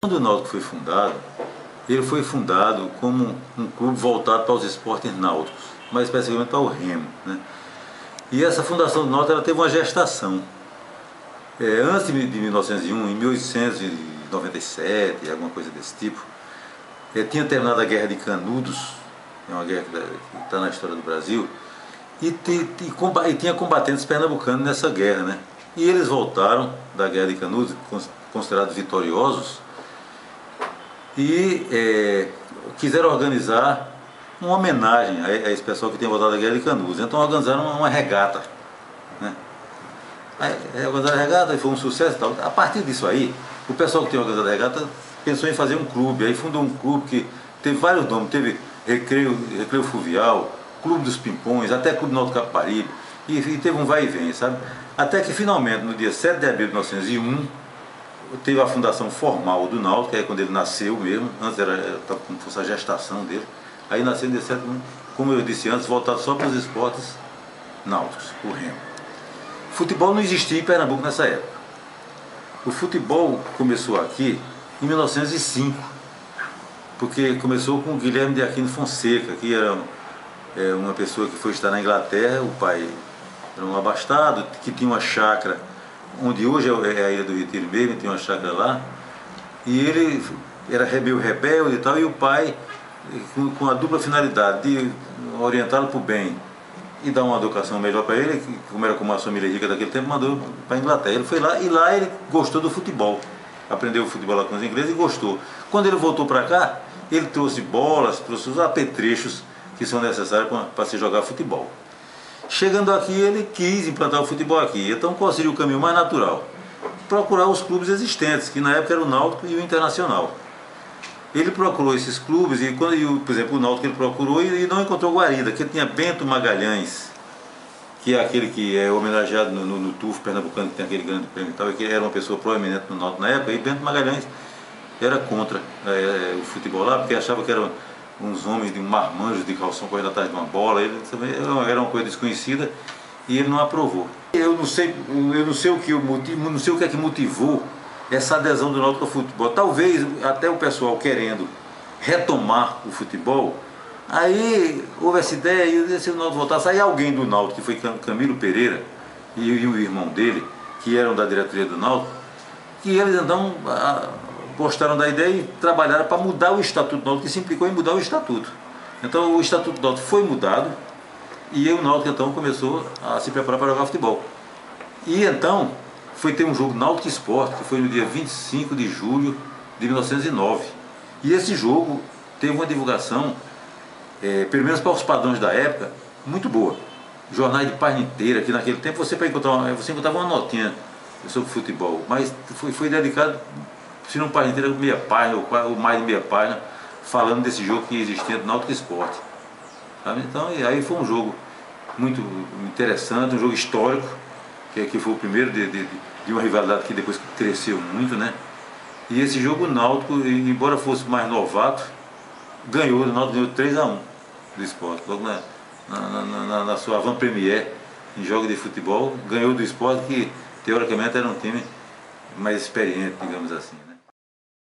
Quando o Náutico foi fundado, ele foi fundado como um clube voltado para os esportes náuticos, mais especificamente para o remo, né? E essa fundação do Náutico ela teve uma gestação. Antes de 1901, em 1897, alguma coisa desse tipo, tinha terminado a Guerra de Canudos, é uma guerra que está na história do Brasil, e tinha combatentes pernambucanos nessa guerra, né? E eles voltaram da Guerra de Canudos, considerados vitoriosos, e quiseram organizar uma homenagem a esse pessoal que tinha voltado da Guerra de Canudos. Então organizaram uma regata, né? Organizaram a regata e foi um sucesso e tal. A partir disso aí, o pessoal que tinha organizado a regata pensou em fazer um clube. Aí fundou um clube que teve vários nomes, teve Recreio Fluvial, Clube dos Pimpões, até Clube Náutico Capibaribe, e teve um vai e vem, sabe? Até que finalmente, no dia 7 de abril de 1901, teve a fundação formal do Náutico, que é quando ele nasceu mesmo, antes era como se fosse a gestação dele. Aí nasceu em dia 7, como eu disse antes, voltado só para os esportes náuticos, o remo. Futebol não existia em Pernambuco nessa época. O futebol começou aqui em 1905, porque começou com o Guilherme de Aquino Fonseca, que era uma pessoa que foi estar na Inglaterra. O pai era um abastado, que tinha uma chácara, onde hoje é a Ilha do Retiro mesmo, tinha uma chácara lá, e ele era meio rebelde e tal, e o pai, com a dupla finalidade de orientá-lo para o bem e dar uma educação melhor para ele, como era como uma família rica daquele tempo, mandou para a Inglaterra. Ele foi lá, e lá ele gostou do futebol, aprendeu o futebol lá com os ingleses e gostou. Quando ele voltou para cá, ele trouxe bolas, trouxe os apetrechos que são necessários para se jogar futebol. Chegando aqui, ele quis implantar o futebol aqui. Então qual seria o caminho mais natural? Procurar os clubes existentes, que na época era o Náutico e o Internacional. Ele procurou esses clubes, e quando, por exemplo, o Náutico ele procurou e não encontrou guarida, que tinha Bento Magalhães, que é aquele que é homenageado no TUF pernambucano, que tem aquele grande prêmio e tal, e que era uma pessoa proeminente no Náutico na época, e Bento Magalhães era contra o futebol lá, porque achava que eram uns homens de marmanjos de calção correndo atrás de uma bola. Ele também era uma coisa desconhecida e ele não aprovou. Eu não sei o que é que motivou essa adesão do Náutico ao futebol. Talvez até o pessoal querendo retomar o futebol, aí houve essa ideia, e se o Náutico voltasse, aí alguém do Náutico, que foi Camilo Pereira e o irmão dele, que eram da diretoria do Náutico, que eles então gostaram da ideia e trabalharam para mudar o Estatuto do Náutico, que se implicou em mudar o Estatuto. Então o Estatuto do Náutico foi mudado, e o Náutico então começou a se preparar para jogar futebol. E então foi ter um jogo Náutico Esporte, que foi no dia 25 de julho de 1909. E esse jogo teve uma divulgação, pelo menos para os padrões da época, muito boa. Jornais de página inteira, que naquele tempo você encontrava uma notinha sobre futebol, mas foi dedicado, se não página inteira, meia página, ou mais de meia página, falando desse jogo que existia do Náutico Esporte. Sabe? Então, e aí foi um jogo muito interessante, um jogo histórico, que foi o primeiro de uma rivalidade que depois cresceu muito, né? E esse jogo, o Náutico, embora fosse mais novato, o Náutico ganhou 3-1 do Esporte, logo na sua avant-première em jogo de futebol, ganhou do Esporte, que teoricamente era um time mais experiente, digamos assim.